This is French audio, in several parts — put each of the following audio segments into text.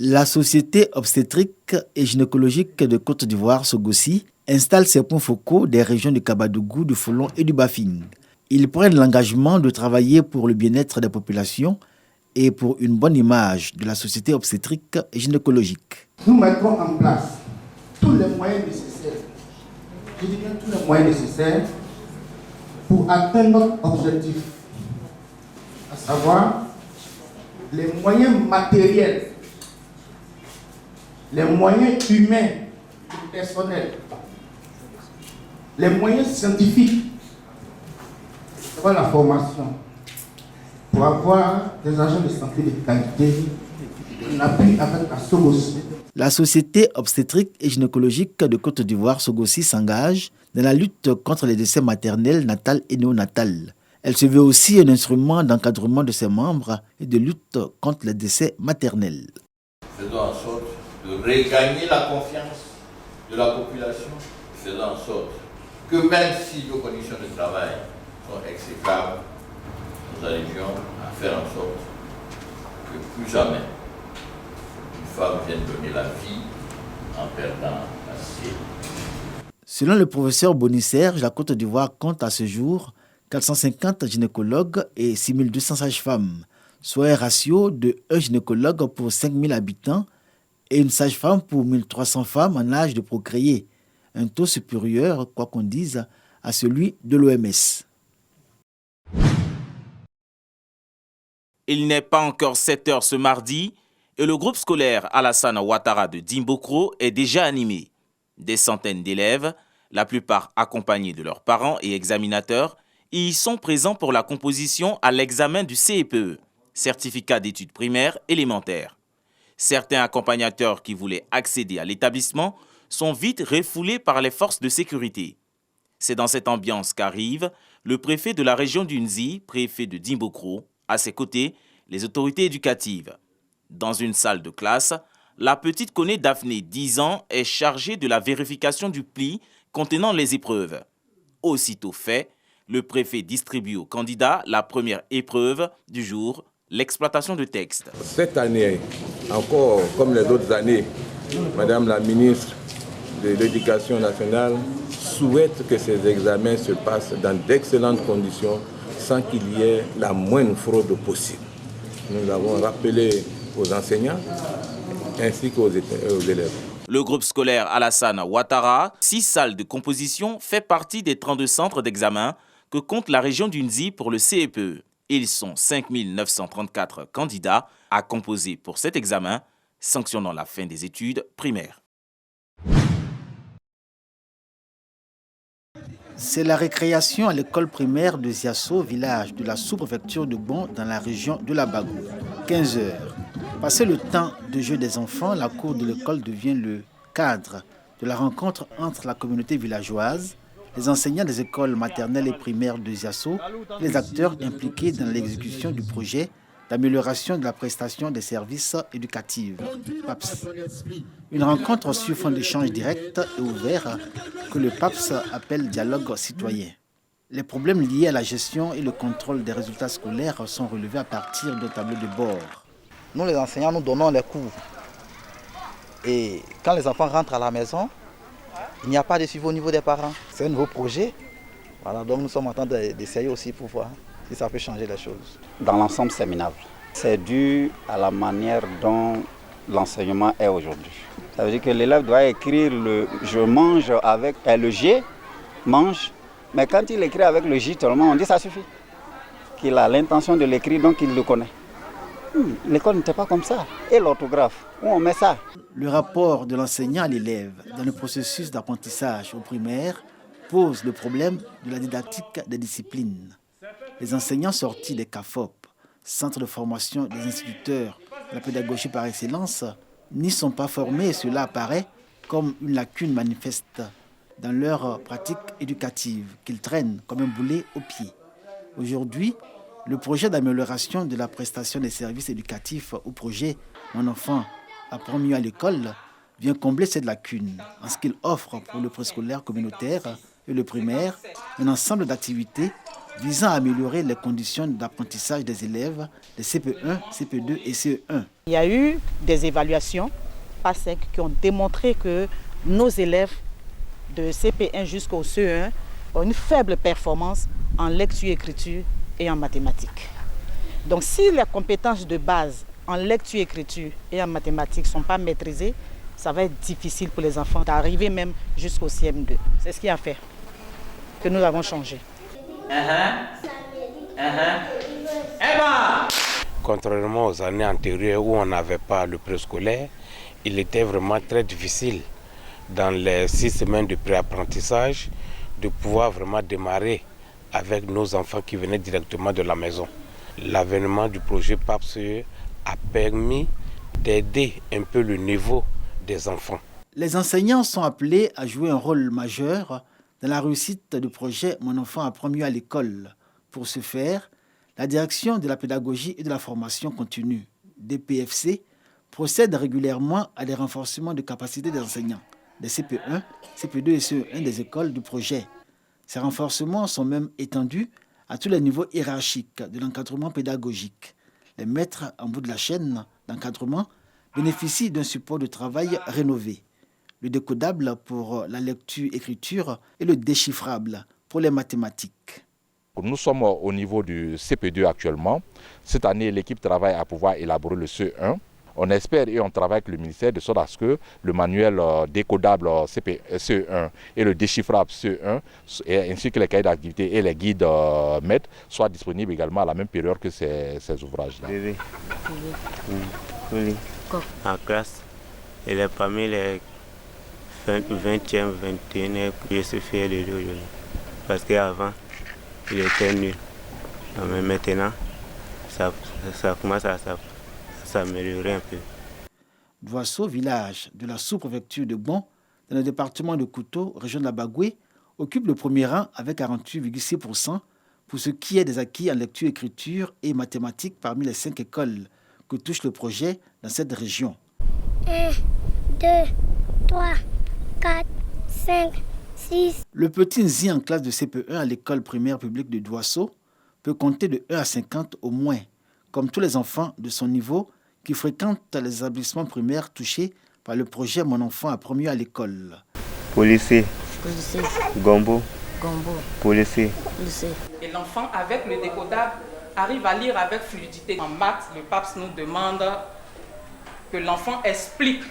La Société obstétrique et gynécologique de Côte d'Ivoire, Sogossi, installe ses points focaux des régions du Kabadougou, du Folon et du Bafing. Ils prennent l'engagement de travailler pour le bien-être des populations et pour une bonne image de la société obstétrique et gynécologique. Nous mettrons en place tous les moyens nécessaires, je dis bien tous les moyens nécessaires pour atteindre notre objectif, à savoir les moyens matériels, les moyens humains et personnels, les moyens scientifiques, pour la formation, pour avoir des agents de santé de qualité, en appui avec la Sogossi. La Société obstétrique et gynécologique de Côte d'Ivoire, Sogossi, s'engage dans la lutte contre les décès maternels, natals et néonatals. Elle se veut aussi un instrument d'encadrement de ses membres et de lutte contre les décès maternels. Faisons en sorte de regagner la confiance de la population, faisons en sorte que même si nos conditions de travail sont exécrables, nous arrivions à faire en sorte que plus jamais une femme vienne donner la vie en perdant la sienne. Selon le professeur Boni Serge, la Côte d'Ivoire compte à ce jour 450 gynécologues et 6200 sages-femmes, soit un ratio de 1 gynécologue pour 5000 habitants et une sage-femme pour 1300 femmes en âge de procréer, un taux supérieur, quoi qu'on dise, à celui de l'OMS. Il n'est pas encore 7 heures ce mardi et le groupe scolaire Alassane Ouattara de Dimbokro est déjà animé. Des centaines d'élèves, la plupart accompagnés de leurs parents et examinateurs, y sont présents pour la composition à l'examen du CEPE, certificat d'études primaires élémentaires. Certains accompagnateurs qui voulaient accéder à l'établissement sont vite refoulés par les forces de sécurité. C'est dans cette ambiance qu'arrive le préfet de la région d'Unzi, préfet de Dimbokro, à ses côtés, les autorités éducatives. Dans une salle de classe, la petite Koné Daphné, 10 ans, est chargée de la vérification du pli contenant les épreuves. Aussitôt fait, le préfet distribue aux candidats la première épreuve du jour, l'exploitation de texte. Cette année, encore comme les autres années, Madame la ministre de l'Éducation nationale souhaite que ces examens se passent dans d'excellentes conditions sans qu'il y ait la moindre fraude possible. Nous l'avons rappelé aux enseignants ainsi qu'aux élèves. Le groupe scolaire Alassane Ouattara, 6 salles de composition, fait partie des 32 centres d'examen que compte la région d'Unzi pour le CEPE. Ils sont 5 934 candidats à composer pour cet examen, sanctionnant la fin des études primaires. C'est la récréation à l'école primaire de Ziasso, village de la sous-préfecture de Bon, dans la région de la Bagou. 15 heures. Passé le temps de jeu des enfants, la cour de l'école devient le cadre de la rencontre entre la communauté villageoise, les enseignants des écoles maternelles et primaires de Ziasso, les acteurs impliqués dans l'exécution du projet d'amélioration de la prestation des services éducatifs, PAPS. Une rencontre sur fond d'échange direct et ouvert que le PAPS appelle dialogue citoyen. Les problèmes liés à la gestion et le contrôle des résultats scolaires sont relevés à partir d'un tableau de bord. Nous les enseignants, nous donnons les cours. Et quand les enfants rentrent à la maison, il n'y a pas de suivi au niveau des parents. C'est un nouveau projet. Voilà, donc nous sommes en train d'essayer aussi pour voir si ça peut changer les choses. Dans l'ensemble, c'est minable. C'est dû à la manière dont l'enseignement est aujourd'hui. Ça veut dire que l'élève doit écrire le « je mange » avec le « G », mange, mais quand il écrit avec le « J », on dit ça suffit. Qu'il a l'intention de l'écrire, donc il le connaît. L'école n'était pas comme ça. Et l'orthographe, où on met ça? Le rapport de l'enseignant à l'élève dans le processus d'apprentissage au primaire pose le problème de la didactique des disciplines. Les enseignants sortis des CAFOP, centres de formation des instituteurs de la pédagogie par excellence, n'y sont pas formés et cela apparaît comme une lacune manifeste dans leur pratique éducative qu'ils traînent comme un boulet au pied. Aujourd'hui, le projet d'amélioration de la prestation des services éducatifs au projet « Mon enfant apprend mieux à l'école » vient combler cette lacune en ce qu'il offre pour le préscolaire communautaire et le primaire un ensemble d'activités visant à améliorer les conditions d'apprentissage des élèves de CP1, CP2 et CE1. Il y a eu des évaluations, PASEC, qui ont démontré que nos élèves de CP1 jusqu'au CE1 ont une faible performance en lecture-écriture et en mathématiques. Donc si les compétences de base en lecture-écriture et en mathématiques ne sont pas maîtrisées, ça va être difficile pour les enfants d'arriver même jusqu'au CM2. C'est ce qui a fait que nous avons changé. Contrairement aux années antérieures où on n'avait pas le préscolaire, il était vraiment très difficile dans les 6 semaines de préapprentissage de pouvoir vraiment démarrer avec nos enfants qui venaient directement de la maison. L'avènement du projet PAPSE a permis d'aider un peu le niveau des enfants. Les enseignants sont appelés à jouer un rôle majeur dans la réussite du projet Mon enfant apprend mieux à l'école. Pour ce faire, la Direction de la pédagogie et de la formation continue, DPFC, procède régulièrement à des renforcements de capacités des enseignants, des CP1, CP2 et CE1 des écoles du projet. Ces renforcements sont même étendus à tous les niveaux hiérarchiques de l'encadrement pédagogique. Les maîtres en bout de la chaîne d'encadrement bénéficient d'un support de travail rénové. Le décodable pour la lecture-écriture et le déchiffrable pour les mathématiques. Nous sommes au niveau du CP2 actuellement. Cette année, l'équipe travaille à pouvoir élaborer le CE1. On espère et on travaille avec le ministère de sorte à ce que le manuel décodable CE1 et le déchiffrable CE1 ainsi que les cahiers d'activité et les guides maîtres soient disponibles également à la même période que ces ouvrages-là. Oui. En classe, il est parmi les 20e, 21e, je suis fier de lui aujourd'hui. Parce qu'avant, il était nul. Mais maintenant, ça commence à s'améliorer un peu. Douasso, village de la sous-préfecture de Gbon, dans le département de Kouto, région de la Bagoué, occupe le premier rang avec 48,6% pour ce qui est des acquis en lecture-écriture et mathématiques parmi les 5 écoles que touche le projet dans cette région. 1, 2, 3, 4, 5, 6. Le petit Nzi en classe de CP1 à l'école primaire publique de Douasso peut compter de 1 à 50 au moins, comme tous les enfants de son niveau qui fréquentent les établissements primaires touchés par le projet Mon enfant apprend mieux à l'école. Policier. Gombo. Policier. Et l'enfant, avec le décodable, arrive à lire avec fluidité. En maths, le PAPS nous demande que l'enfant explique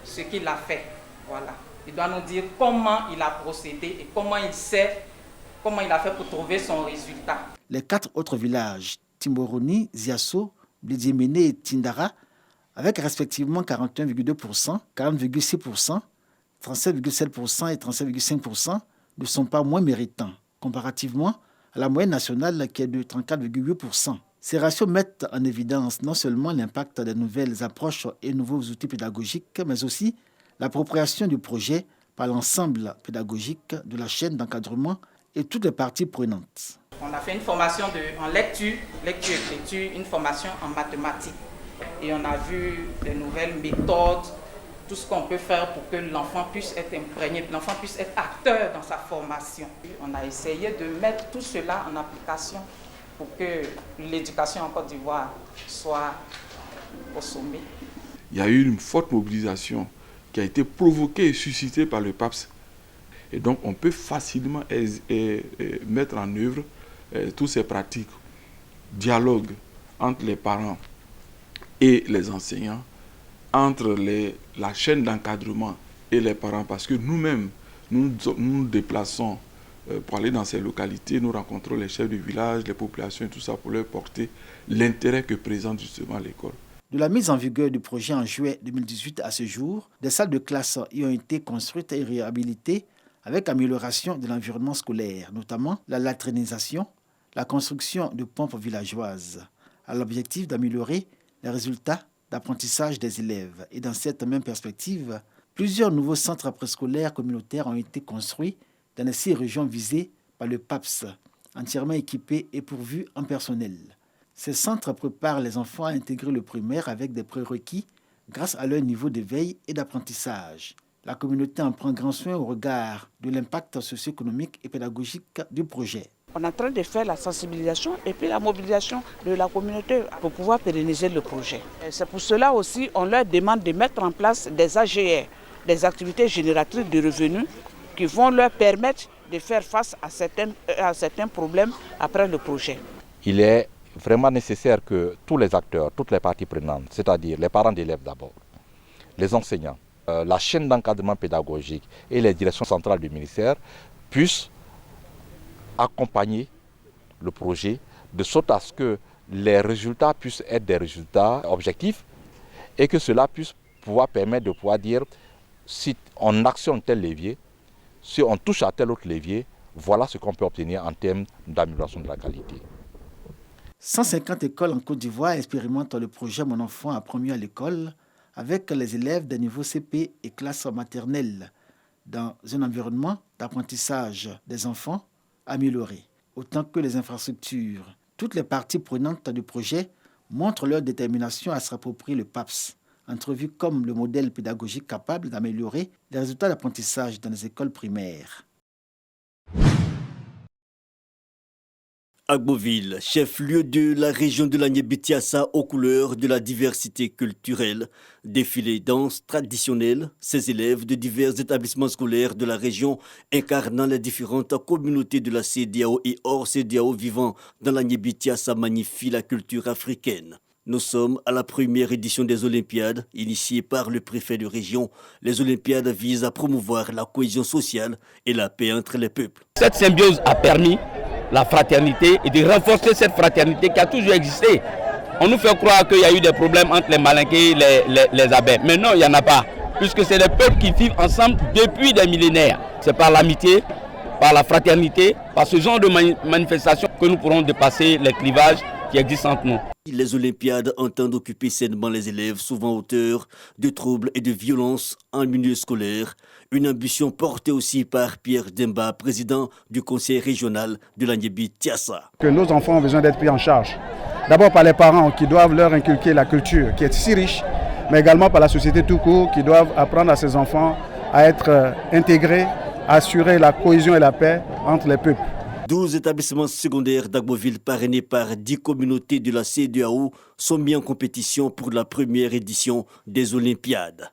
ce qu'il a fait. Voilà. Il doit nous dire comment il a procédé et comment il a fait pour trouver son résultat. Les 4 autres villages, Timboroni, Ziasso, Blidiemene et Tindara, avec respectivement 41,2%, 40,6%, 37,7% et 37,5%, ne sont pas moins méritants, comparativement à la moyenne nationale qui est de 34,8%. Ces ratios mettent en évidence non seulement l'impact des nouvelles approches et nouveaux outils pédagogiques, mais aussi l'appropriation du projet par l'ensemble pédagogique de la chaîne d'encadrement et toutes les parties prenantes. On a fait une formation en lecture, écriture, une formation en mathématiques. Et on a vu des nouvelles méthodes, tout ce qu'on peut faire pour que l'enfant puisse être imprégné, que l'enfant puisse être acteur dans sa formation. On a essayé de mettre tout cela en application pour que l'éducation en Côte d'Ivoire soit au sommet. Il y a eu une forte mobilisation qui a été provoquée et suscitée par le PAPS. Et donc on peut facilement mettre en œuvre toutes ces pratiques. Dialogue entre les parents et les enseignants, entre la chaîne d'encadrement et les parents, parce que nous-mêmes, nous nous déplaçons pour aller dans ces localités, nous rencontrons les chefs de village, les populations et tout ça pour leur porter l'intérêt que présente justement l'école. De la mise en vigueur du projet en juillet 2018 à ce jour, des salles de classe y ont été construites et réhabilitées avec amélioration de l'environnement scolaire, notamment la latrinisation, la construction de pompes villageoises, à l'objectif d'améliorer les résultats d'apprentissage des élèves. Et dans cette même perspective, plusieurs nouveaux centres préscolaires communautaires ont été construits dans les 6 régions visées par le PAPS, entièrement équipés et pourvus en personnel. Ces centres préparent les enfants à intégrer le primaire avec des prérequis grâce à leur niveau de veille et d'apprentissage. La communauté en prend grand soin au regard de l'impact socio-économique et pédagogique du projet. On est en train de faire la sensibilisation et puis la mobilisation de la communauté pour pouvoir pérenniser le projet. C'est pour cela aussi on leur demande de mettre en place des AGR, des activités génératrices de revenus qui vont leur permettre de faire face à certains problèmes après le projet. Il est vraiment nécessaire que tous les acteurs, toutes les parties prenantes, c'est-à-dire les parents d'élèves d'abord, les enseignants, la chaîne d'encadrement pédagogique et les directions centrales du ministère puissent accompagner le projet de sorte à ce que les résultats puissent être des résultats objectifs et que cela puisse pouvoir permettre de pouvoir dire si on actionne tel levier, si on touche à tel autre levier, voilà ce qu'on peut obtenir en termes d'amélioration de la qualité. 150 écoles en Côte d'Ivoire expérimentent le projet Mon enfant apprend mieux à l'école avec les élèves des niveaux CP et classes maternelles dans un environnement d'apprentissage des enfants amélioré, autant que les infrastructures. Toutes les parties prenantes du projet montrent leur détermination à s'approprier le PAPS, entrevu comme le modèle pédagogique capable d'améliorer les résultats d'apprentissage dans les écoles primaires. Agboville, chef-lieu de la région de l'Agné-Bitsiassa aux couleurs de la diversité culturelle. Défilé danse traditionnelle, ces élèves de divers établissements scolaires de la région incarnant les différentes communautés de la CEDEAO et hors CEDEAO vivant dans l'Agné-Bitsiassa magnifient la culture africaine. Nous sommes à la première édition des Olympiades, initiée par le préfet de région. Les Olympiades visent à promouvoir la cohésion sociale et la paix entre les peuples. Cette symbiose a permis la fraternité et de renforcer cette fraternité qui a toujours existé. On nous fait croire qu'il y a eu des problèmes entre les Malinqués et les Abès. Mais non, il n'y en a pas, puisque c'est les peuples qui vivent ensemble depuis des millénaires. C'est par l'amitié, par la fraternité, par ce genre de manifestation que nous pourrons dépasser les clivages qui existent entre nous. Les Olympiades entendent occuper sainement les élèves, souvent auteurs de troubles et de violences en milieu scolaire. Une ambition portée aussi par Pierre Demba, président du conseil régional de l'Agné-Bitsiassa. Que nos enfants ont besoin d'être pris en charge. D'abord par les parents qui doivent leur inculquer la culture qui est si riche, mais également par la société tout court qui doivent apprendre à ces enfants à être intégrés, à assurer la cohésion et la paix entre les peuples. 12 établissements secondaires d'Agboville parrainés par 10 communautés de la CEDEAO sont mis en compétition pour la première édition des Olympiades.